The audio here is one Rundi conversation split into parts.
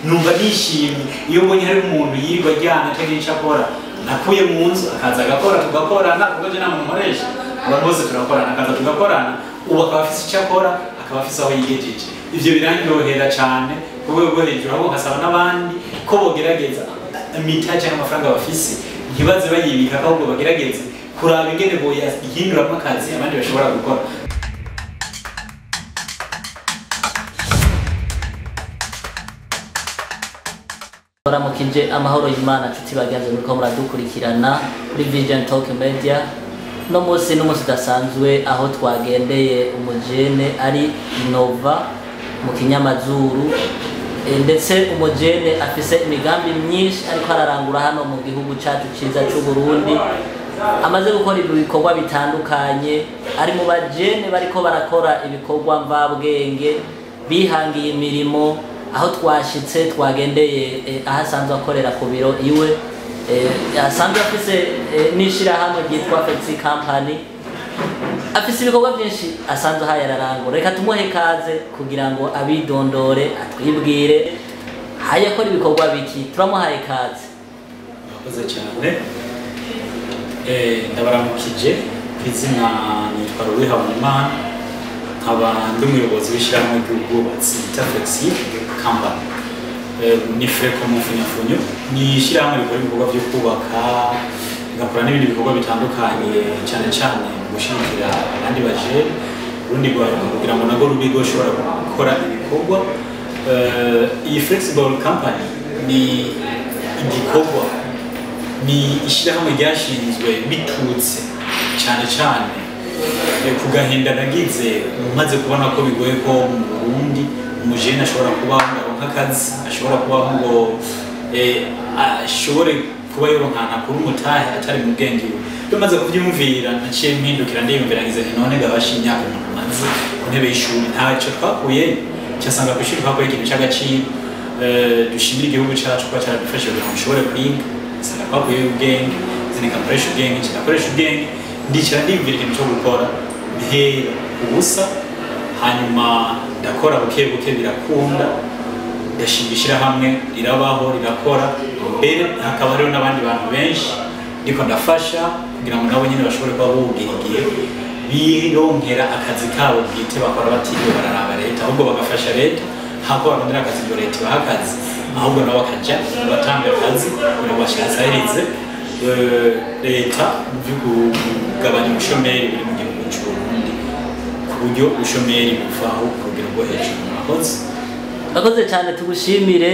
numva nishimye iyo mbonye hari umuntu yirirwa ajyana atagira icyo akora nakuye mu nzu akaza agakora tugakorana kuko je nta muntu nkoresha abantu bose turakorana akaza tugakorana ubu akaba afise icyo akora akaba afise aho yigejeje ivyo birandyohera cyane ku rwego rwo hejuru ahubwo nkasaba n'abandi ko bogerageza imitahe cyangwa amafaranga bafise ntibaze bayibika ahubwo bagerageze kuraba ingene boyahinduramo akazi abandi bashobora gukora. Baramukije amahoro y'Imana nshuti bagenzi muriko muradukurikirana kuri Vision Talk Media. No munsi n'umunsi udasanzwe aho twagendeye umujene ari Nova mu Kinyamazuru, ndetse umujene afise imigambi myinshi ariko ararangura hano mu gihugu cacu ciza c'u Burundi. Amaze gukora ibikorwa bitandukanye, ari mu bajene bariko barakora ibikorwa mvabwenge bihangiye imirimo. Aho twashitse twagendeye ahasanzwe akorera ku biro iwe, asanzwe afise n'ishirahamwe ryitwa Flexi Company, afise ibikorwa byinshi asanzwe hayararangura. Reka tumuhe kaze kugira ngo abidondore atwibwire hayakora ibikorwa biki. Turamuhaye kaze. Murakoze cyane. Ndabaramukije kw'izina nitwa Ruwihabonimana, nkaba ndi umuyobozi w'ishyirahamwe ry'ubwubatsi bita Flexi Company. Ni Freko mu mfunyafunyo, ni ishyirahamwe rikora ibikorwa byo kubaka, rigakora n'ibindi bikorwa bitandukanye cyane cyane gushigikira abandi bajene urundi kugira ngo nago rubigo ushobora gukora ibikorwa. Iyi Flexible Company ni igikorwa, ni ishyirahamwe ryashinzwe bitutse cyane cyane ku gahinda nagize maze kubona ko bigoye ko mu Burundi umujene ashobora kubaho aronka akazi, ashobora kubaho ngo ashobore kuba yoronkana kuri umutahe atari mu bwenge iwe. Bimaze kubyumvira naciye mpindukira ndiyumvira ngize nti none gabashi imyaka umuntu amaze ku ntebe y'ishuri ntacyo twakuye cyasanga ku ishuri twakuye ikintu cy'agaciro. Dushimira igihugu cyacu kuba cyaradufashije kugira ngo dushobore kwiga, sanga twakuye ubwenge zinikakoresha ubwenge kinakoresha ubwenge ndicara ndiyumvira ikintu cyo gukora ntera ubusa, hanyuma ndakora buke buke birakunda, ndashimishira hamwe rirabaho rirakora, mbere hakaba hariho n'abandi bantu benshi ndiko ndafasha kugira ngo nabo nyine bashobore kuba bubwirigiye bironkera akazi kabo bwite bakora batiriwe bararaba leta, ahubwo bagafasha leta hako barondera akazi ngo leta ibaha akazi, ahubwo nabo bakaja batanga akazi kugira ngo bashikirize leta mu byo kugabanya ubushomeri buri mu gihugu cy'u Burundi ku buryo ubushomeri buvaho kugira ngo hejuru. Akoze cyane tugushimire.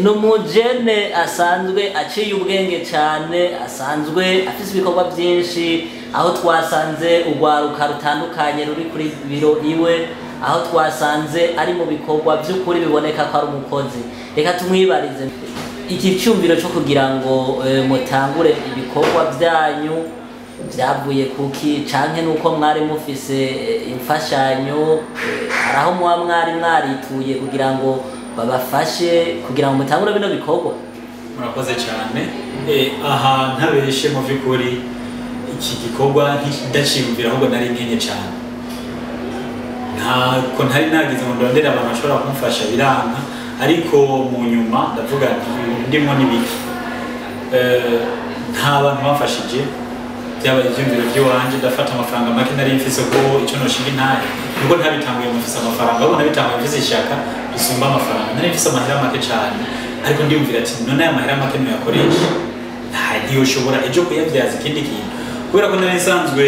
N'umujene asanzwe aciye ubwenge cyane, asanzwe afise ibikorwa byinshi, aho twasanze urwaruka rutandukanye ruri kuri biro iwe, aho twasanze ari mu bikorwa by'ukuri biboneka ko ari umukozi. Reka tumwibarize iki cyumviro cyo kugira ngo mutangure ibikorwa byanyu byavuye kuki, canke nuko mwari mufise imfashanyo, araho muba mwari mwarituye kugira ngo babafashe kugira ngo mutangure bino bikorwa? Murakoze cyane. Aha ntabeshe mu by'ukuri iki gikorwa ndaciyumvira ahubwo nari nkenye cyane, ntako ntari nagize ngo ndondere abantu bashobora kumufasha biranka, ariko mu nyuma ndavuga ndimo n'ibiki nta bantu bamfashije byabaye ibyumviro by'iwanje. Ndafata amafaranga make nari mfise ko icyo noshinga intahe nubwo ntabitanguye mufise amafaranga, ahubwo nabitanguye mfise ishaka risumba amafaranga. Nari mfise amahera make cyane, ariko ndiyumvira ati none aya mahera make nuyakoresha ntiyoshobora ejo kuyabyaza ikindi kintu, kubera ko nari nsanzwe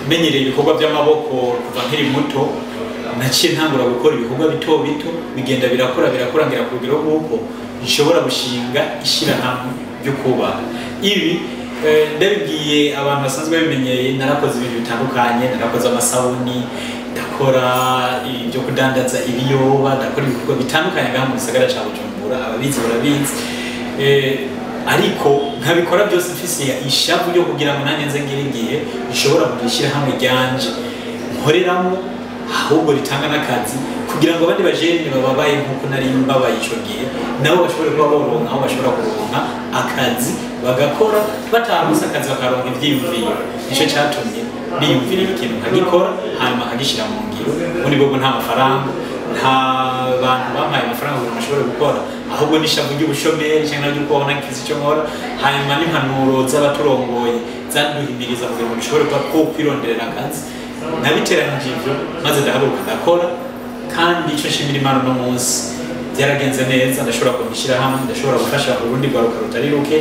menyereye ibikorwa by'amaboko kuva nkiri muto. Naciye ntangura gukora ibikorwa bito bito bigenda birakora ngira ku rugero rw'uko nshobora gushinga ishyirahamwe ryo kubaka. Ibi ndabibwiye abantu basanzwe bimenyeye, narakoze ibintu bitandukanye, narakoze amasabuni, ndakora ibyo kudandaza ibiyoba, ndakora ibikorwa bitandukanye ngaha mu gisagara ca Bujumbura, ababizi barabizi. Ariko nkabikora byose mfise ishavu ryo kugira ngo nanjye nze ngire igihe nshobora kugishyira hamwe ryanje nkoreramo, ahubwo ritanga n'akazi kugira ngo abandi bajene bababaye nk'uko nari mbabaye icyo gihe nabo bashobore kuba boronka aho bashobora kuronka akazi bagakora, bataronse akazi bakaronka ivyiyumviro. Nicyo cyatumye niyumvira ikintu nkagikora hanyuma nkagishyira mu ngiro. Ubundi bwo nta mafaranga nta bantu bampaye amafaranga ngo bashobore gukora ahubwo nishavu ry'ubushomeri cyangwa ryo kubona ikizi cyo nkora hanyuma n'impanuro z'abaturongoye zaduhimiriza kugira ngo bishobore kuba kwironderera akazi nabiteranije ivyo maze ndahaguruka ndakora kandi icyo nshimira Imana no munsi byaragenze neza ndashobora kubishyira hamwe ndashobora gufasha urundi rwaruka rutari ruke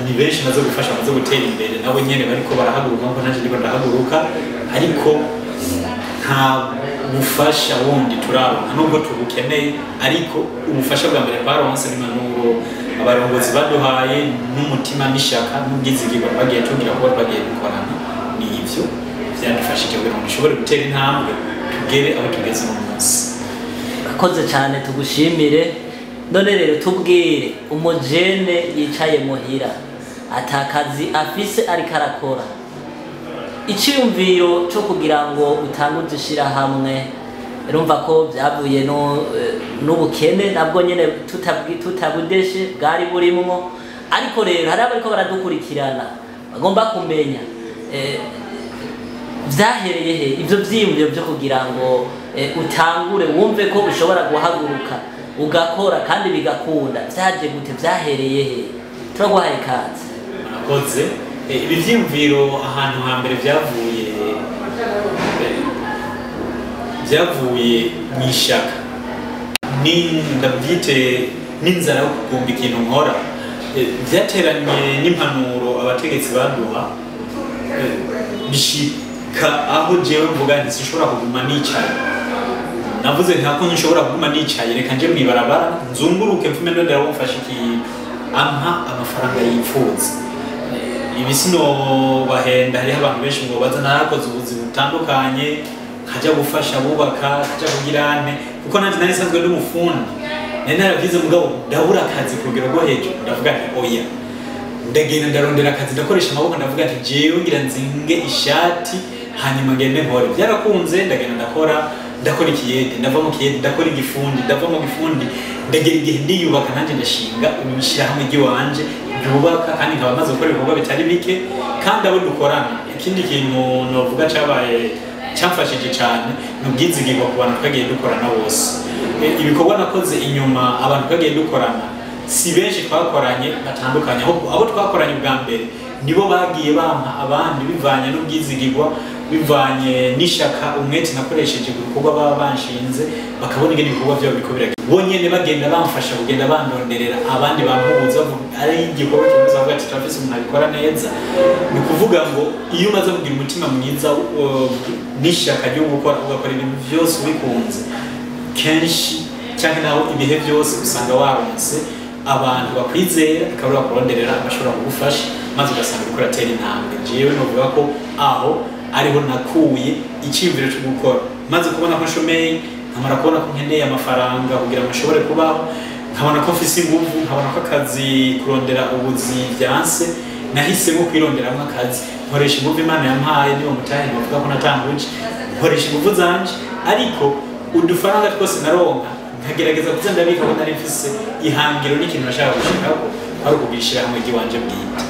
ni benshi nazo gufasha maze gutera imbere nabo nyene bariko barahaguruka ngo nanje ndiko ndahaguruka ariko nta bufasha wundi turabona nubwo tubukeneye ariko ubufasha bwa mbere baronse n'impanuro abarongozi baduhaye n'umutima n'ishaka n'ubwizigirwa bagiye tugira kuba bagiye gukorana ni ivyo byadufashije kugira ngo dushobore gutera intambwe tugere aho tugeze mu munsi. Akoze cyane tugushimire. None rero tubwire umujene yicaye muhira atakazi afise ariko arakora icyumviro cyo kugira ngo utanguze ishira hamwe urumva ko byavuye n'ubukene nabwo nyene tutabudeshe bwari burimwo ariko rero hari abariko baradukurikirana bagomba kumenya vyahereye he ivyo vyiyumviro byo kugira ngo utangure wumve ko ushobora guhaguruka ugakora kandi bigakunda vyaje gute vyahereye he turaguhaye kazi akoze ibi vyiyumviro ahantu hambere vyavuye mwishaka ni ndabyite n'inzara yo kugomba ikintu nkora vyateranye n'impanuro abategetsi baduha bishika aho jewe mvuga nti sinshobora kuguma nicaye navuze ntako nshobora kuguma nicaye reka nje mwibarabara nzunguruke mfume ndondera wumfasha ikintu ampa amafaranga yifuza ibisino bahenda hariho abantu benshi ngo baza narakoze ubuzi butandukanye nkajya gufasha bubaka nkajya kugirane kuko nanjye nari sanzwe ndi umufundi nari naravyize mugabo ndabura akazi ku rugero rwo hejuru ndavuga nti oya ndagenda ndarondera akazi ndakoresha amaboko ndavuga nti jewe ngira nzinge ishati hanyuma ngende nkore byarakunze ndagenda ndakora ikiyede ndava mu kiyede ndakora igifundi ndava mu gifundi ndagera igihe ndiyubaka nanjye ndashinga ubishyirahamwe ry'iwanje byubaka kandi nkaba maze gukora ibikorwa bitari bike kandi abo dukorana ikindi kintu novuga cabaye cyamfashije cyane n'ubwizigirwa ku bantu twagiye dukorana bose ibikorwa nakoze inyuma abantu twagiye dukorana si benshi twakoranye batandukanye ahubwo abo twakoranye bwa mbere nibo bagiye bampa abandi bivanye n'ubwizigirwa bivanye n'ishaka umwete nakoresheje ku bikorwa baba banshinze bakabona ingene ibikorwa byabo biriko biragenda bonyene bagenda bamfasha kugenda bandonderera abandi bampubuza ari igikorwa cyose bavuga ati turafise umuntu abikora neza ni kuvuga ngo iyo umaze kugira umutima mwiza n'ishaka ryo gukora ugakora ibintu byose ubikunze kenshi cyangwa naho ibihe byose usanga waronse abantu bakwizera akabura kuronderera abashobora kugufasha maze ugasanga uriko uratera intambwe jewe novuga ko aho ariho nakuye icyumviro cyo gukora maze kubona ko nshomeye nkamara kubona ko nkeneye amafaranga kugira ngo nshobore kubaho nkabona ko mfise inguvu nkabona ko akazi kurondera ubuzi byanse nahisemo kwironderamo akazi nkoresha inguvu Imana yampaye niwo mutahe bavuga ko natanguje nkoresha inguvu zanje ariko udufaranga twose naronka nkagerageza kuza ndabika ko nari mfise ihangiro n'ikintu nashaka gushikako ari ukubishira hamwe ry'iwanje bwite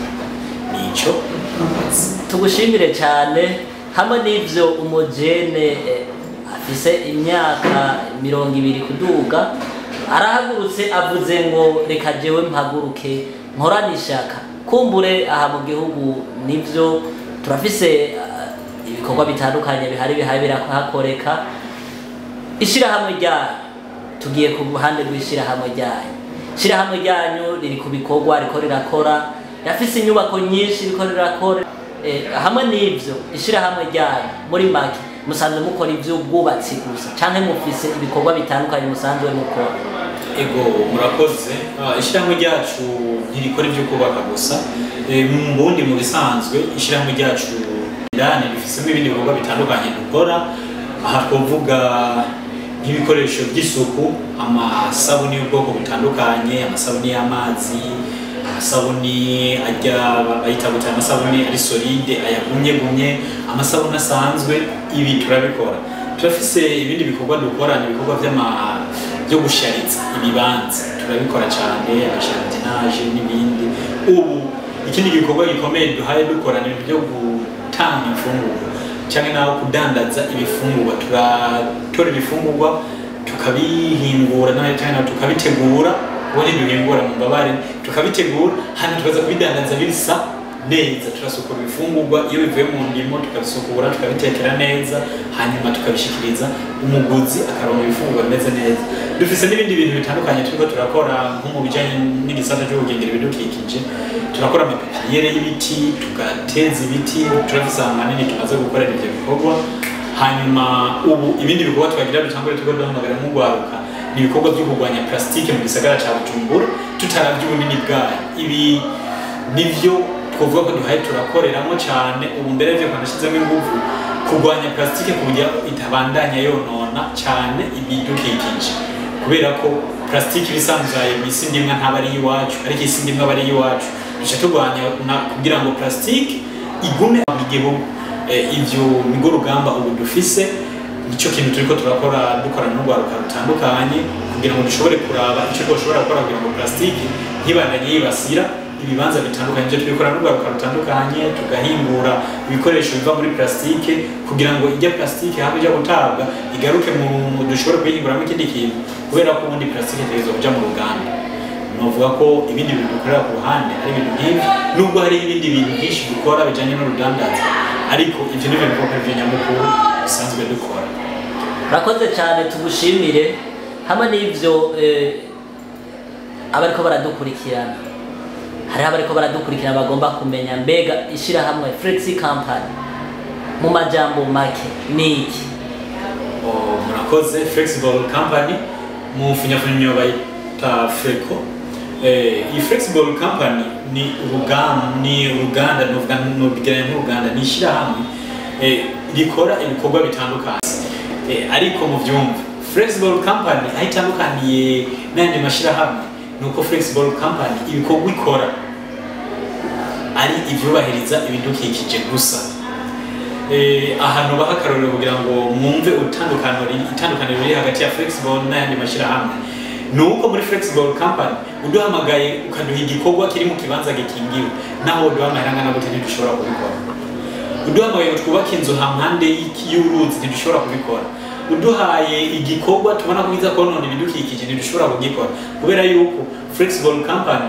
nico tugushimire cyane hamwe n'ivyo umujene afise imyaka 20 kuduga arahagurutse avuze ngo reka jewe mpaguruke nkorana ishaka kumbure aha mu gihugu nivyo turafise ibikorwa bitandukanye bihari birahakoreka ishirahamwe ryanyu tugiye ku ruhande rw'ishirahamwe ryanyu ishirahamwe ryanyu riri ku bikorwa riko rirakora yafise inyubako nyinshi riko rirakora hamwe n'ivyo ishirahamwe ryanyu muri make musanzwe mukora ivy'ubwubatsi gusa canke mufise ibikorwa bitandukanye musanzwe mukora ego murakoze ishirahamwe ryacu ntirikora ivyo kubaka gusa mbundi mu bisanzwe ishirahamwe ryacu ndani rifisemo ibindi bikorwa bitandukanye dukora aha twovuga nk'ibikoresho by'isuku amasabuni y'ubwoko butandukanye amasabuni y'amazi amasabuni ajya bayita gute amasabuni ari solide ayagumye amasabuni asanzwe ibi turabikora turafise ibindi bikorwa dukora ni ibikorwa byo gushariza ibibanza turabikora cyane abashardinage n'ibindi ubu ikindi gikorwa gikomeye duhaye dukora ni byo gutanga imfunguro cyangwa naho kudandaza ibifungurwa. Turatora ibifungurwa tukabihingura cyangwa tukabitegura, ubundi duhingura mu mbabare tukabitegura, hano tukaza kubidandaza bisa neza. Turasukura ibifungurwa iyo bivuye mu ndimo, tukabisukura tukabitekera neza, hanyuma tukabishikiriza umuguzi akaronka ibifungurwa bimeze neza. Dufise n'ibindi bintu bitandukanye turiko turakora nko mu bijanye n'igisata cyo kugendera ibidukikije. Turakora amapepiniere y'ibiti, tugateza ibiti, turafise ahanini tumaze gukorera ivyo bikorwa. Hanyuma ubu ibindi bikorwa twagira dutangure tuko duhamagara mu gwaruka ni ibikorwa byo kurwanya plastike mu gisagara ca Bujumbura, tutaravye ubunini bwayo. Ibi nivyo twovuga ko duhaye turakoreramo cyane. Ubu mbere y'ivyo kanashizemo ingufu kurwanya plastike kugira itabandanya yonona cyane ibidukikije, kubera ko plastike ibisanzaye mu isi ndimwe ntaba ari iwacu, ariko isi ndimwe aba ari iwacu. Duca turwanya kugira ngo plastike igume mu gihugu. Ivyo nigo rugamba ubu dufise, nicyo kintu turiko turakora dukorana n'urwaruka rutandukanye kugira ngo dushobore kuraba icyo twoshobora gukora kugira ngo plastike ntibandanye yibasira ibibanza bitandukanye. Ivyo tubikora n'urwaruka rutandukanye, tugahingura ibikoresho biva muri plastike kugira ngo ijya plastike habe ijya gutabwa igaruke mu dushobore kuyihinguramo ikindi kintu, kubera ko ubundi plastike tegezo kuja mu ruganda. Novuga ko ibindi bintu dukorera ku ruhande ari ibintu nk'ibi, nubwo hari ibindi bintu byinshi dukora bijanye n'urudandaza, ariko ivyo ni ibintu byo nyamukuru bisanzwe dukora. Urakoze cyane, tugushimire. Hamwe n'ivyo abariko baradukurikirana, hari abariko baradukurikirana bagomba kumenya mbega ishirahamwe Flexi Company mu majambo make niki? Murakoze. Flexible Company mu funyafunyo bayita Freco. I Flexible Company ni uruganda n'ubigiranye n'uruganda, ni ishirahamwe rikora ibikorwa bitandukanye. Ariko mu vyumva Flexible Company aho itandukaniye n'andi mashirahamwe nuko Flexible Company ibikorwa ikora ari ivyubahiriza ibidukikije gusa. Ahantu bahakarorero kugira ngo mwumve itandukaniro riri hagati ya Flexible n'andi mashirahamwe, nuko muri Flexible Company uduhamagaye ukaduha igikorwa kiri mu kibanza gikingiwe, naho duhamagara na gute ntidushobora kubikora. Uduhamagaye twubaka inzu hampande y'uruzi ntidushobora kubikora. Uduhaye igikorwa tubona ko biza konona ibidukikije ntidushobora kugikora, kubera yuko Flexible Company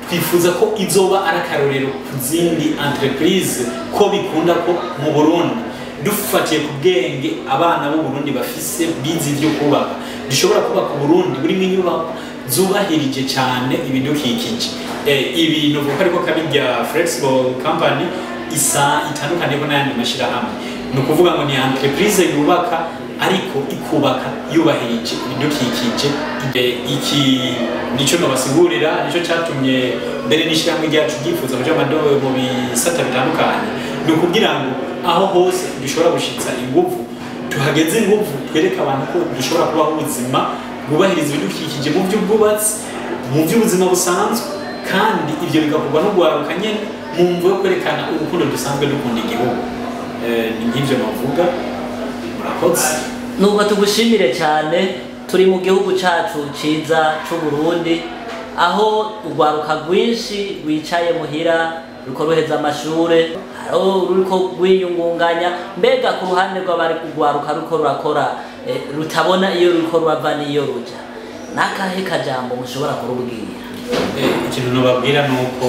twifuza ko izoba arakarorero ku zindi entreprise ko bikunda ko mu Burundi dufatiye ku bwenge abana b'u Burundi bafise bizi ivyo kubaka, dushobora kubaka Burundi burimo inyubako zubahirije cyane ibidukikije. Ibi no vuga ariko kabijya Flexible Company isa itandukanye ko n'ayandi mashirahamwe. No kuvuga ngo ni entreprise yubaka ariko ikubaka yubahirije ibidukikije. Iki nico nabasigurira, nico cyatumye mbere n'ishyirahamwe ryacu ryifuza kuja amadowe mu bisata bitandukanye, no kugira ngo aho hose dushobora gushitsa ingufu tuhageze ingufu twereka abantu ko dushobora kubaho ubuzima bwubahiriza ibidukikije mu by'ubwubatsi, mu by'ubuzima busanzwe, kandi ivyo bigakorwa no gwaruka nyene mu mvo yo kwerekana urukundo dusanzwe dukunda igihugu. Ni nk'ivyo navuga. Murakoze. Nuko tugushimire cyane. Turi mu gihugu cyacu ciza c'u Burundi, aho urwaruka rwinshi rwicaye muhira rukoroheza amashure, aho ruriko rwiyungunganya. Mbega ku ruhande rw'abari urwaruka ruko rurakora rutabona iyo ruriko rurava n'iyo ruja, nakahe kajambo mushobora kurubwira? Ikintu nababwira nuko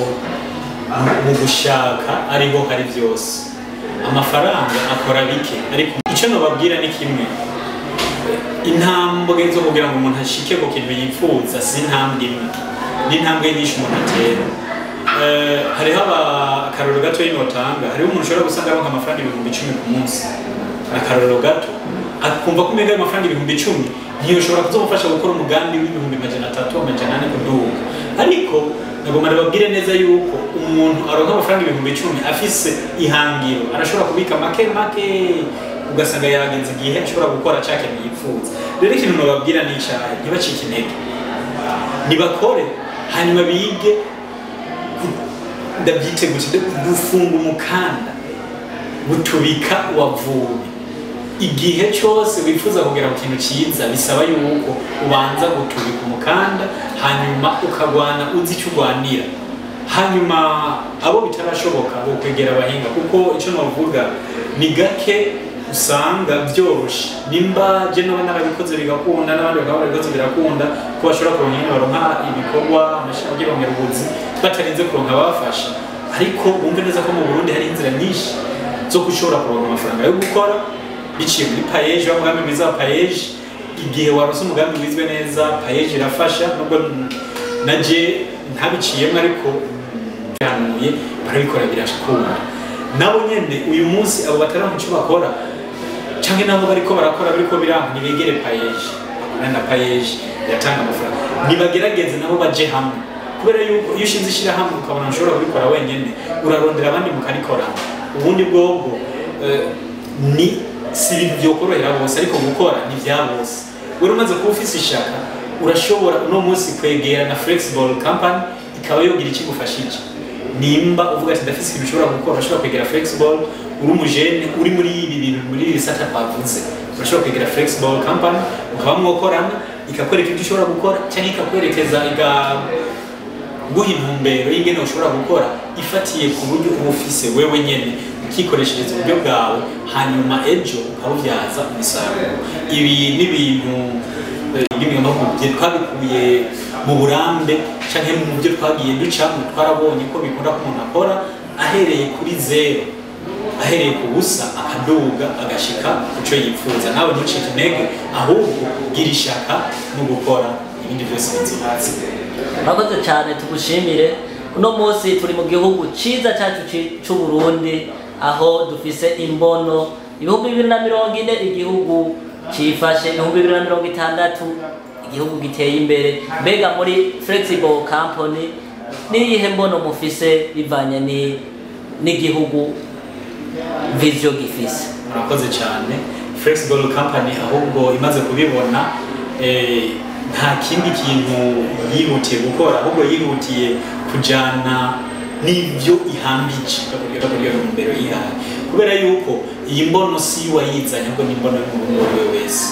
mu gushaka ariho hari byose. Amafaranga akora bike, ariko icyo nababwira ni kimwe: intambwe zo kugira ngo umuntu ashike ku kintu yifuza si intambwe imwe, ni intambwe nyinshi umuntu atera. Hariho akarorero gato y'inotanga, hariho umuntu ushobora gusanga abonka amafaranga 10,000 ku munsi, akarorero gato akumva ko mega amafaranga 10,000 niyo ushobora kuzomufasha gukora umugambi w'300 400 kuduga. Ariko nagomba babwire neza yuko umuntu aronka amafaranga 10,000 afise ihangiro, arashobora kubika make ugasanga yagenze igihe ashobora gukora cyake yifuza. Rero ikintu nababwira ni icyaha, ntibacike intege, nibakore hanyuma bige. Ndabyite gute gufunga umukanda gutubika wavuye. Igihe cyose wifuza kugera ku kintu cyiza bisaba yuko ubanza gutubika umukanda, hanyuma ukagwana uzi icyo urwanira. hanyuma abo bitarashoboka bo kwegera abahinga kuko icyo navuga ni gake usanga byoroshe nimba je nawe narabikoze bigakunda n'abandi bakaba barabikoze birakunda ko bashobora kuronka baronka ibikorwa amashaka y'ibongera ubuzi batarinze kuronka abafasha ariko bumve neza ko mu Burundi hari inzira nyinshi zo gushobora kuronka amafaranga yo gukora biciye muri payeje umugambi mwiza wa payeje igihe warose umugambi wizwe neza payeje irafasha nubwo naje ntabiciyemo ariko yanuye barabikora birashikura nabo nyene uyu munsi abo bataramu cyo bakora canke nabo bariko barakora bariko biranka nibegere payeje na payeje yatanga amafaranga nibagerageze nabo baje hamwe kubera yuko iyo ushinze ishira hamwe ukabona nshobora kubikora wenyene urarondera abandi mukarikora ubundi bwobwo ni si ibintu byokorohera bose ariko gukora ni vya bose wari umaze kuba ufise ishaka urashobora uno munsi kwegera na flexible company ikaba yogira ikigufashije nimba uvuga ati ndafise ibintu ushobora gukora urashobora kwegera flexible uri umujene uri muri ibi bintu muri risata twavuze urashobora kwegera flexible company ukaba mwokorana ikakwereka ibyo ushobora gukora cyangwa ikakwerekeza guha intumbero y'ingene ushobora gukora ifatiye ku buryo ufise wewe nyene ukikoreshereza uburyo bwawe hanyuma ejo ukabubyaza umusaruro ibi n'ibintu twabikuye mu burambe canke mu byo twagiye ducamo twarabonye ko bikunda ko umuntu akora ahereye kuri zero ahereye ku busa akaduga agashika kuco yipfuza nawe ntucike intege ahubwo gira ishaka no gukora ibindi byose bizihatse. Murakoze cyane tugushimire uno munsi turi mu gihugu ciza cyacu c'u Burundi aho dufise imbono 2040 igihugu cifashe 2060 igihugu giteye imbere mbega muri flexible company niyihe mbono mufise bivanye n'igihugu vision gifise. Murakoze cyane flexible company ahubwo imaze kubibona nta kindi kintu yihutiye gukora ahubwo yihutiye kujana n'ibyo ihambije kugira ngo mbere yihaye kubera yuko iyi mbono si wayizanye ahubwo ni mbono y'umuntu wese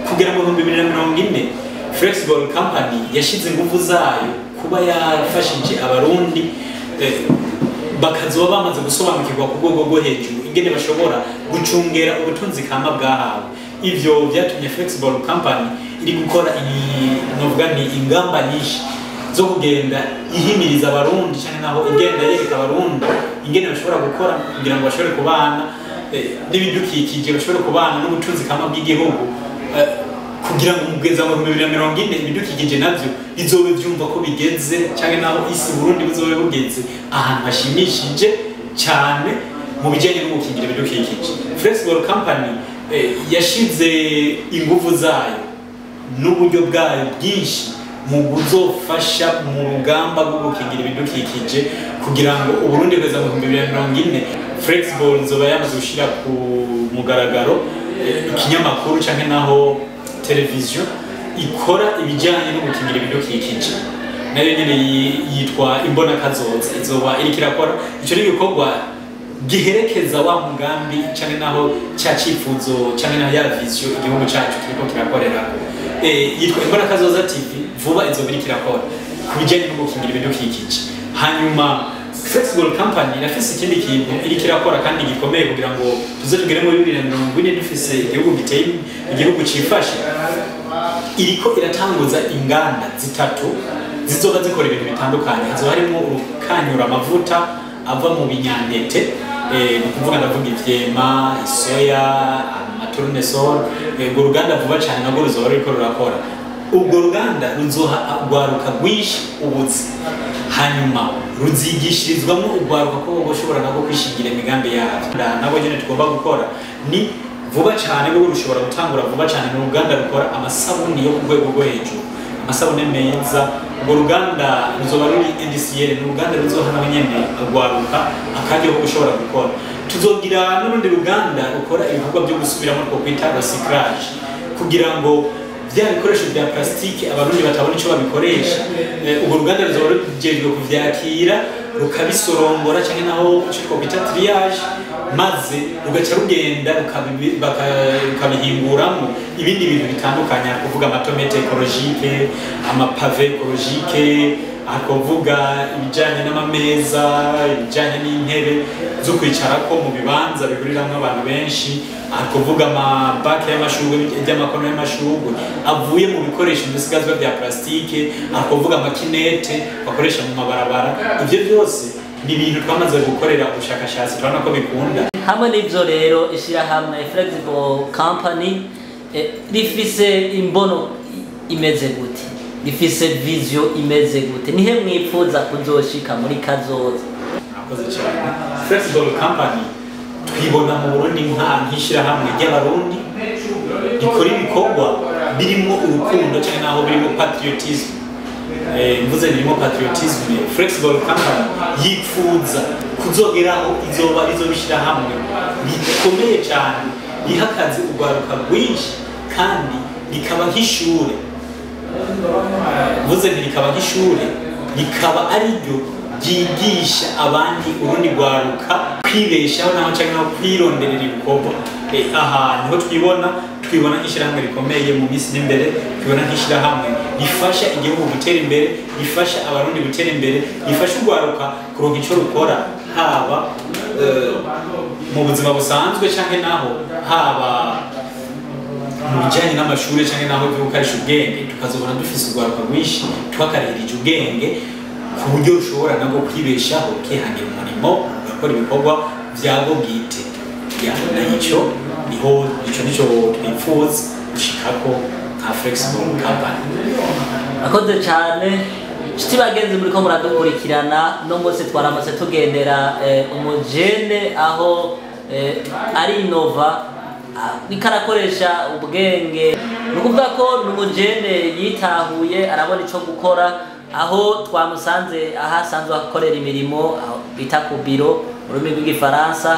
kugira ngo 2040 flexible company yashize ingufu zayo kuba yafashije abarundi bakazoba bamaze gusobanukirwa ku rwego rwo hejuru ingene bashobora gucungera ubutunzi kama bwahawe ivyo byatumye flexible company iri gukora novuga ni ingamba nyinshi zo kugenda ihimiriza abarundi cyane naho igenda yereka abarundi ingene bashobora gukora kugira ngo bashobore kubana n'ibidukikije bashobore kubana n'ubutunzi kama bw'igihugu kugira ngo mugeza mu 2040 ibidukikije navyo bizobe byumva ko bigeze cyane naho isi Burundi bizobe bugeze ahantu hashimishije cyane mu bijyanye no gukingira ibidukikije. Flexible company yashize ingufu zayo n'uburyo bwayo bwinshi mu guzofasha mu rugamba rwo gukingira ibidukikije kugira ngo Uburundi bweza mu 2040 Flexible zoba yamaze gushira ku mugaragaro ikinyamakuru cyane naho televiziyo ikora ibijyanye no gukingira ibidukikije nayo nyene yitwa Imbona Kazoza izoba iri kirakora ico ni ibikorwa giherekeza wa mugambi cyane naho cya cifuzo cyane naho ya vision igihugu cyacu kiriko kirakorera yitwa Imbona Kazoza TV vuba izoba iri kirakora kubijyanye no gukingira ibidukikije hanyuma flexible company irafise ikindi kintu iri kirakora kandi gikomeye kugira ngo tuzatugere muri 2040 dufise igihugu giteye igihugu cifashe iriko iratanguza inganda zitatu zizoba zikora ibintu bitandukanye hazo harimo urukanyura amavuta ava mu binyantete no kuvuga ndavuga ivyema isoya amatournesol urwo ruganda vuba cyane nabwo ruzoba ruriko rurakora ubwo ruganda ruzoha rwaruka rwishi ubuzi hanyuma ruzigishirizwamo urwaruka ko boshobora nabo kwishingira imigambi yabo nabo nyene tugomba gukora ni vuba cyane bwo rushobora gutangura vuba cyane n'uruganda rukora amasabuni yo ku rwego rwo hejuru amasabune meza urwo ruganda ruzoba ruri industriel n'uruganda ruzoha nabo nyene rwaruka akandi yo gushobora gukora tuzogira n'urundi ruganda rukora ibikorwa byo gusubiramo two kwita recyclage kugira ngo bya bikoresho bya plastike abarundi batabona ico babikoresha ubwo ruganda ruzoba rujejwe kuvyakira rukabisorongora cyane naho cyo kwita triage maze rugaca rugenda rukabihinguramo ibindi bintu bitandukanye, kuvuga amatomate ekologike, amapave ekologike, akuvuga ibijyanye n'amameza, ibijyanye n'intebe zo kwicarako mu bibanza bihuriramwo abantu benshi, akuvuga amabake y'amashurwe y'amakono y'amashurwe avuye mu bikoresho bisigazwa bya plastike, akuvuga amakinete bakoresha mu mabarabara. Ibyo byose ni ibintu twamaze gukorera ubushakashatsi turabona ko bikunda. Hamwe n'ibyo rero ishyirahamwe Flexible Company rifise imbono imeze gute, rifise vision imeze gute, nihe mwipfuza kuzoshika muri kazoza? Murakoze cyane. Flexible Company twibona mu Burundi nk'ishyirahamwe ry'abarundi rikora ibikorwa birimo urukundo cyane naho birimo patriotism. Mvuze birimo patriotism, Flexible Company yifuza kuzogeraho izoba bishyirahamwe rikomeye cyane, rihakaze urwaruka rwinshi kandi rikaba nk'ishure. Mvuze rikaba nk'ishure, rikaba ari ryo ryigisha abandi urundi rwaruka kwibeshaho naho cyangwa kwironderera ibikorwa. Aha niho twibona nk'ishyirahamwe rikomeye mu minsi n'imbere, twibona nk'ishyirahamwe rifasha igihugu gutera imbere, rifasha abarundi gutera imbere, rifasha urwaruka kuronka icyo rukora, haba mu buzima busanzwe cyangwa naho haba mu bijyanye n'amashuri cyangwa naho gukarisha ubwenge, tukazobona dufise urwaruka rwinshi tuhakarihirije ubwenge ku buryo rushobora nabwo kwibeshaho, kihangira umurimo, ugakora ibikorwa byago bwite. Icyo nicyo twifuza gushikako nka Flexible Company. Akoze cyane nshuti bagenzi muri ko muradukurikirana, no munsi twaramutse tugendera umujene aho ari inova ikarakoresha ubwenge, nukuvuga ko n'umujene yitahuye arabona ico gukora, aho twamusanze ahasanzwe akorera imirimo bita ku biro mu rurimi rw'igifaransa,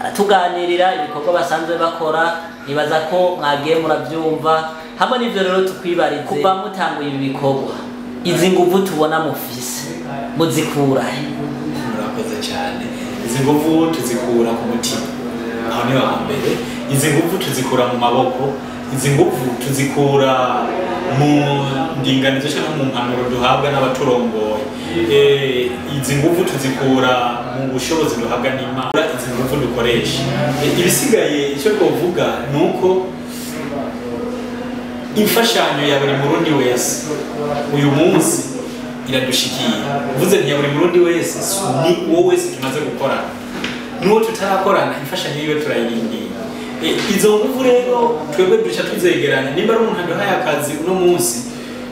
aratuganirira ibikorwa basanzwe bakora. Nibaza ko mwagiye murabyumva. Hamwe n'ivyo rero tukwibarize, kuva mutanguye ibi bikorwa, izi nguvu tubona mufise muzikura he? Murakoze cyane. Izi nguvu tuzikura ku mutima, aho niho hambere. Izi nguvu tuzikura mu maboko, izi nguvu tuzikura mu ndinganizo cyangwa mu mpanuro duhabwa n'abaturongoye. Izi nguvu tuzikura mu bushobozi duhabwa n'Imana, izi nguvu dukoresha. Ibisigaye icyo twovuga nuko imfashanyo ya buri murundi wese uyu munsi iradushikiye. Uvuze nti ya buri murundi wese ni wowe wese tumaze gukorana, n'uwo tutarakorana imfashanyo yiwe turayirindiye. Izo nguvu rero twebwe duca tuzegeranya. Nimba ari umuntu aduhaye akazi uno munsi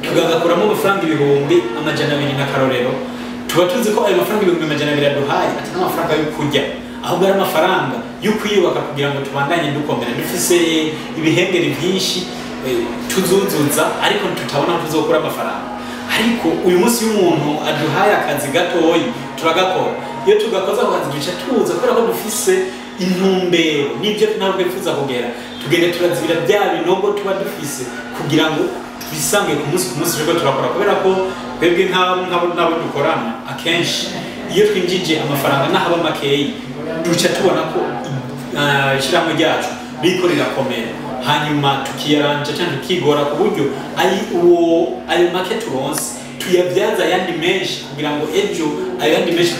tugagakuramo amafaranga 200 n'akarorero, tuba tuzi ko ayo mafaranga 200 aduhaye atari amafaranga yo kurya, ahubwo ari amafaranga yo kwiyubaka kugira ngo tubandanye dukomera. Dufise ibihengeri byinshi tuzuzuza, ariko tutabona tuzokura amafaranga. Ariko uyu munsi y'umuntu aduhaye akazi gatoyi turagakora. Iyo tugakoza akazi duca tuza kubera ko dufise intumbero n'ibyo nawe twifuza kugera, tugende turazibira bya binogo tuba dufise kugira ngo twisange ku munsi rero turakora. Kubera ko twebwe nabo dukorana akenshi iyo twinjije amafaranga n'ahaba makeyi duca tubona ko ishyirahamwe ryacu riko rirakomera, hanyuma tukiyaranja cyangwa tukigora ku buryo ayo make turonse tuyabyaza ayandi menshi, kugira ngo ejo ayo yandi menshi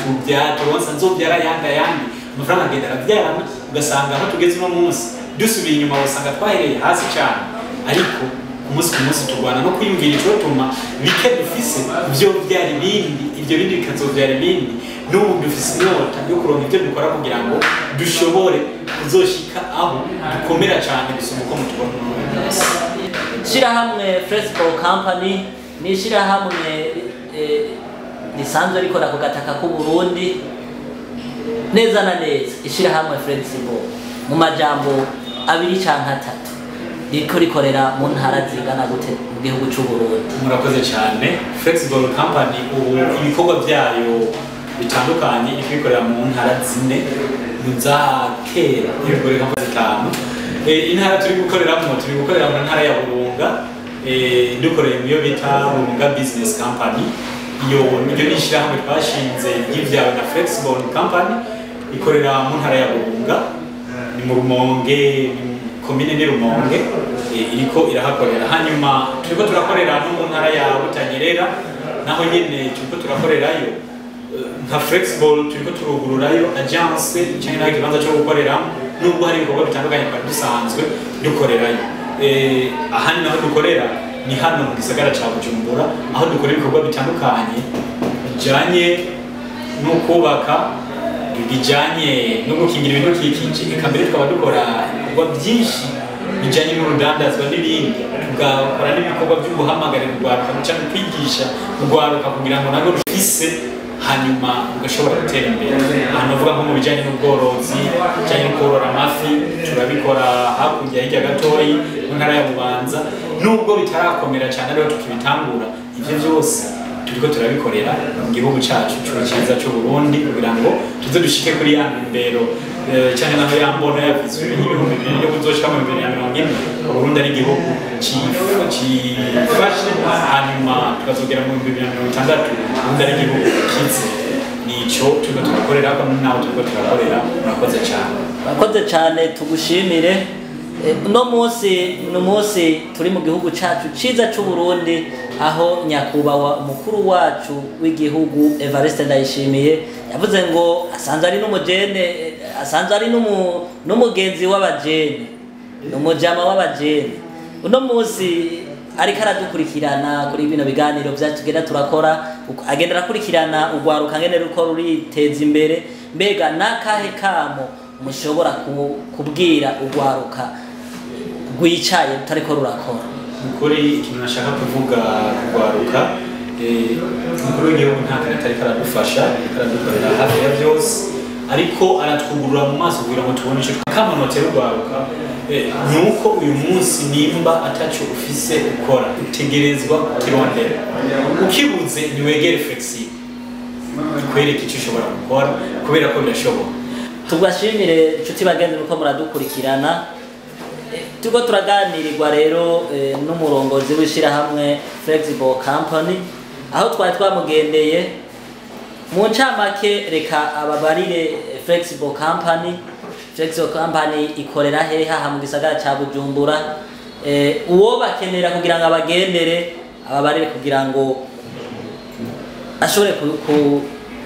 turonse nzobyara ayandi amafaranga agenda arabyarana, ugasanga aho tugeze uno munsi dusubiye inyuma usanga twahereye hasi cyane. Ariko ku munsi turwana no kwiyumvira icyo tuma bike dufise byo byari ibindi, ibyo bindi bikazobyara ibindi. N'ubu dufise inyota yo kuronka ibyo dukora kugira ngo dushobore kuzoshika aho dukomera cyane gusumba uko mutubona uno munsi. Ishyirahamwe Flexible Company ni ishyirahamwe risanzwe rikora ku gataka k'u Burundi. Neza na neza ishyirahamwe Flexible mu majambo 2 canke 3 riko rikorera mu ntara zingana gute mu gihugu cy'u Burundi? Murakoze cyane. Flexible Company ubu ibikorwa byayo bitandukanye, ikikorera mu ntara 4 za kera, ibikorera mu 5. Intara turi gukorera mu ntara ya Burunga, dukoreye mu yo bita Burunga Business Company. Iyo nibyo nishyirahamwe twashinze ry'ibyawe na Flexible Company. ikorera mu ntara ya Burunga, ni mu Rumonge, komine ni Rumonge, iriko irahakorera. Hanyuma turiko turakorera no mu ntara ya Butanyerera, naho nyene turiko turakorerayo nka Flexible, turiko turugururayo agence cyangwa naho ikibanza cyo gukoreramo, nubwo hari ibikorwa bitandukanye kandi dusanzwe dukorerayo. Ahandi naho dukorera ni hano mu gisagara ca Bujumbura, aho dukorera ibikorwa bitandukanye bijanye no kubaka, bijanye no gukingira ibidukikije, eka mbere twaba dukora ibikorwa byinshi bijanye n'urudandazwa n'ibindi, tugakora n'ibikorwa byo guhamagarira urwaruka cyangwa kwigisha urwaruka kugira ngo nabwo rufise hanyuma ugashobora gutera imbere. Ahantu bavuga nko mu bijanye n'ubworozi, bijanye no korora amafi, turabikora hakurya hirya gatoyi mu ntara ya Bubanza, nubwo bitarakomera cyane rero tukibitangura. Ivyo byose turiko turabikorera mu gihugu cacu cyiza cy'u Burundi kugira ngo tuze dushike kuri ya mbero cyane naho yambona yavuze ibihumbi 2000 yo kuzoshika mu 2040 Burundi ari igihugu cifashe, hanyuma tukazogera mu 2060 Burundi ari igihugu kize. Nico turiko turakorera ko naho turiko turakorera. Murakoze cyane, tugushimire. Uno munsi turi mu gihugu cacu ciza c'u Burundi, aho nyakubahwa umukuru wacu w'igihugu Evariste Ndayishimiye yavuze ngo asanzwe ari n'umujene, asanzwe ari n'umugenzi w'abajene, n'umujama w'abajene. Uno munsi ariko aradukurikirana kuri bino biganiro byacu tugenda turakora, agenda arakurikirana urwaruka ngene ruko ruriteza imbere. Mbega nakahe kamo mushobora kubwira urwaruka rwicaye rutariko rurakora? Ukuri ikintu nashaka kuvuga urwaruka, umukuru w'igihugu nta kintu atariko aradufasha, aradukorera hafi ya byose, ariko aratwugurura mu maso kugira ngo tubone icyo kamanotera urwaruka. Nuko uyu munsi nimba ataco ufise ukora utegerezwa kirondera, ukibuze niwegere Flexible kwereka icyo ushobora gukora kubera ko birashoboka. Tugashimire inshuti bagenzi uko muradukurikirana. Tuko turaganirirwa rero n'umurongozi w'ishirahamwe Flexible Company, aho twari twamugendeye. Mu ncamake reka ababarire Flexible Company. Flexible Company ikorera heha mu gisagara ca Bujumbura. Uwo bakenera kugira ngo abagendere, ababarire kugira ngo ashobore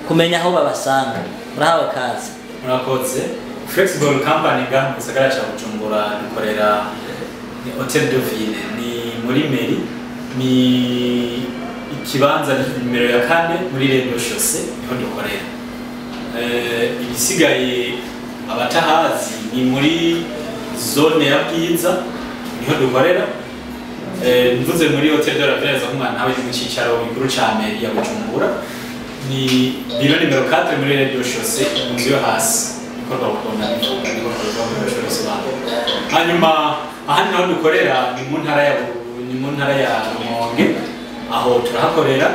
kumenya aho babasanga. Murahawe kazi. Murakoze. Flexible Company mu gisagara ca Bujumbura dukorera ni Hotel de Ville, ni muri meri, ni ikibanza nimero ya 4 muri Rendo Chaussée niho dukorera. Ibisigaye abatahazi ni muri zone ya Bwiza niho dukorera. Mvuze muri Hotel de la Ville nk'umwana nawe mu cicaro gikuru ca meri ya Bujumbura, ni biro nimero 4 muri Rendo Chaussée mu nzu yo hasi. Hanyuma ahandi naho dukorera ni mu ntara ya Rumonge, aho turahakorera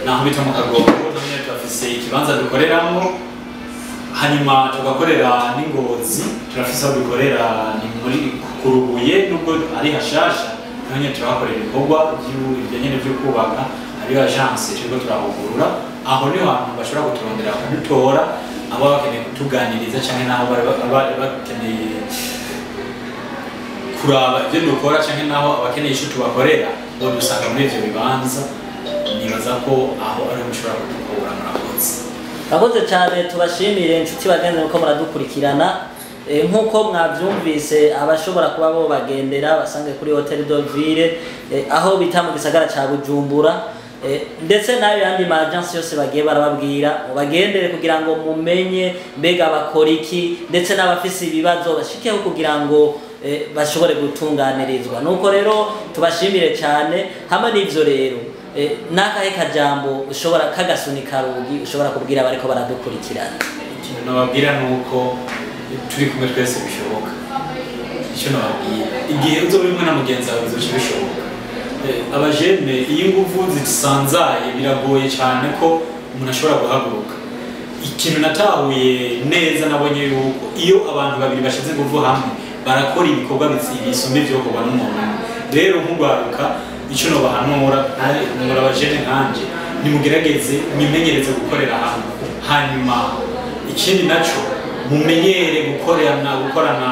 naho bita mu Kagongo, naho turafise ikibanza dukoreramo. Hanyuma tugakorera n'Ingozi, turafise aho dukorera ni muri Kurubuye, nubwo ari hashasha, naho turahakorera ibikorwa by'ibijyanye byo kubaka, ari agence turiko turahugurura. Aho niho abantu bashobora kuturondera kudutora, abo bakeneye kutuganiriza cyane naho bakeneye kuraba ibyo dukora cyane naho abakeneye icyo tubakorera, bo dusanga muri ivyo bibanza. Nibaza ko aho ari mushobora kudukura. Murakoze cyane, tubashimire inshuti bagenzi uko muradukurikirana. Nkuko mwavyumvise, abashobora kuba bo bagendera basange kuri Hotel de Ville, aho bita mu gisagara ca Bujumbura. Ndetse nayo yandi ma agence yose bagiye barababwira bagendere kugira ngo mumenye mbega bakora iki, ndetse n'abafise ibibazo bashikeho kugira ngo bashobore gutunganirizwa. Nuko rero tubashimire cyane. Hamwe n'ivyo rero nakahe kajambo ushobora kagasunika rugi ushobora kubwira bariko baradukurikirana? Ikintu nababwira nuko turi kumwe twese bishoboka. Icyo nababwira, igihe uzo bimwe na mugenzi wawe bizoshoboka. Abajene iyi nguvu zisanzaye biragoye cyane ko umuntu ashobora guhaguruka. Ikintu natahuye neza nabonye yuko iyo abantu babiri bashize inguvu hamwe barakora ibikorwa bisumba ivyo kuba n'umuntu. Rero nk'ugwaruka icyo no bahanura muri abajene nkanje, nimugerageze mwimenyereze gukorera hamwe, hanyuma ikindi naco mumenyere gukorana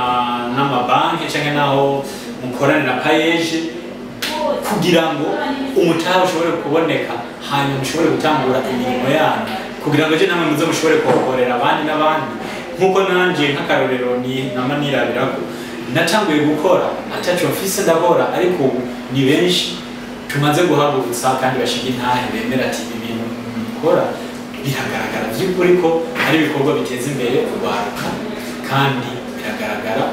n'amabanki cyangwa naho mukorana na payeje kugira ngo umutahe ushobore kuboneka hanyuma mushobore gutangura imirimo yanyu kugira ngo je namwe muze mushobore kubakorera abandi n'abandi nkuko nanje nk'akarorero ni nama nirabirako natanguye gukora ataco mfise ndakora ariko ni benshi tumaze guhagurutsa kandi bashinga intahe bemera ati ibintu mukora biragaragara by'ukuri ko ari ibikorwa biteza imbere urwaruka kandi biragaragara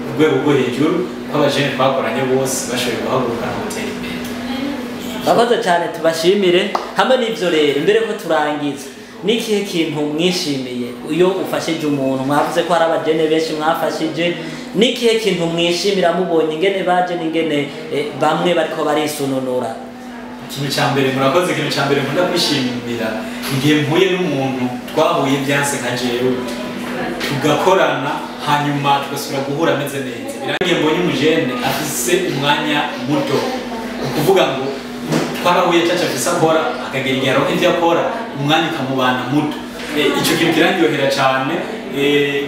urwego rwo hejuru kw'abajene twakoranye bose bashoboye guhaguruka no gutera imbere. Bakoze cyane tubashimire hamwe n'ivyo rero imbere ko turangiza nikihe kintu mwishimiye iyo ufashije umuntu mwavuze ko hari abajene benshi mwafashije nikihe kintu mwishimira mubonye ingene baje n'ingene bamwe bariko barisununura? Ikintu cya mbere murakoze, ikintu cya mbere nkunda kwishimira igihe mpuye n'umuntu twahuye byanse nka jewe tugakorana hanyuma tugasubira guhura ameze neza. Birangiye mbonye umujene afise umwanya muto ukuvuga ngo twarahuye caca afise akora akagera igihe aronka ivyo akora umwanya ukamubana muto. Ico kintu kirandyohera cyane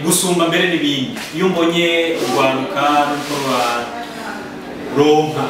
gusumba mbere n'ibindi. Iyo mbonye urwaruka ronka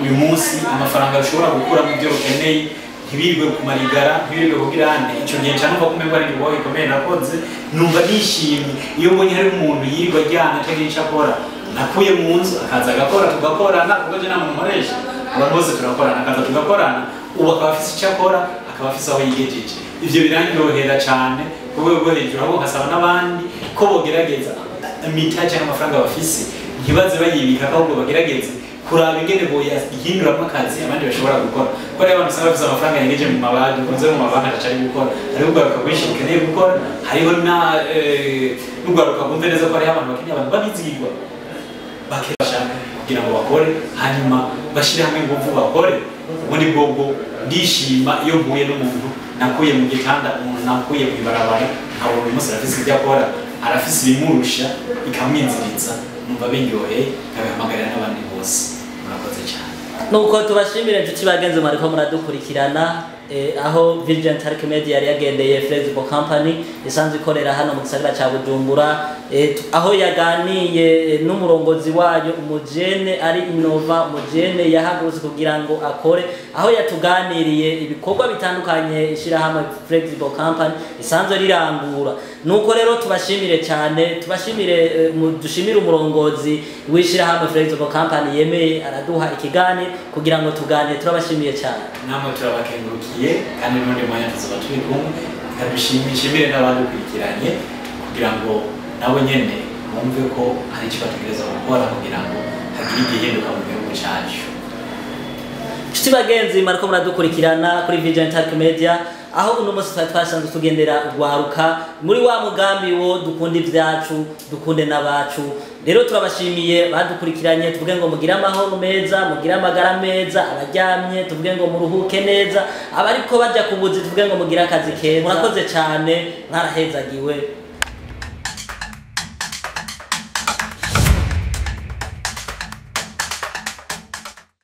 uyu munsi amafaranga ushobora gukura mu byo ukeneye ntibirirwe kumarigara ntibirirwe kugirane ico gihe cyane ko kumenya ari ibibaho bikomeye nakoze numva nishimye. Iyo mbonye hari umuntu yirirwa ajyana atagira ico akora nakuye mu nzu akaza agakora tugakorana kuko je namuntu nkoresha abantu bose turakorana akaza tugakorana ubu akaba afise icyo akora akaba afise aho yigejeje. Ivyo birandyohera cyane ku rwego rwo hejuru aho nkasaba n'abandi ko bogerageza imita cyangwa amafaranga bafise ntibaze bayibika ahubwo bagerageze kuraba ingene boyahinduramo akazi abandi bashobora gukora kuko rero abantu usanga bafise amafaranga yegeje mu mabanki kunze mu mabanki atacari gukora hariho urwaruka rwinshi rukeneye gukora hariho n'urwaruka rwumve neza ko hariho abantu bakeneye abantu babizigirwa bakebasha kugira ngo bakore hanyuma bashire hamwe ingufu bakore. Ubundi bwobwo ndishima iyo mpuye n'umuntu nakuye mu gitanda umuntu nakuye mu ibarabara nkabona uyu munsi arafise ibyo akora arafise ibimurusha bikamwinziriza numva biryoheye nkabihamagarira n'abandi bose. Murakoze cyane. Nuko tubashimire inshuti bagenzi mwariko muradukurikirana aho Vision Talk Media yari yagendeye Flexible Company isanzwe ikorera hano mu gisagara ca Bujumbura aho yaganiye n'umurongozi wayo umujene ari Innova umujene yahagurutse kugira ngo akore aho yatuganiriye ibikorwa bitandukanye ishira hamwe Flexible Company isanzwe rirangura. Nuko rero tubashimire cyane tubashimire dushimire umurongozi wishira hamwe Flexible Company yemeye araduha ikigani kugira ngo tugane turabashimiye cyane. Namwe turabakengurukiye kandi n'undi mwanya tuzoba turi kumwe kadushimire n'abadukurikiranye kugira ngo nabo nyene bumve ko hari icyo bategereza gukora kugira ngo hagire igihinduka mu gihugu cyacu. Inshuti bagenzi mariko muradukurikirana kuri Vision Talk Media aho uno munsi twasanzwe tugendera urwaruka muri wa mugambi wo dukunda ivyacu dukunde n'abacu. Rero turabashimiye badukurikiranye tuvuge ngo mugira amahoro meza mugira amagara meza abaryamye tuvuge ngo muruhuke neza abariko baja kubuzi tuvuge ngo mugira akazi keza. Murakoze cyane mwarahezagiwe.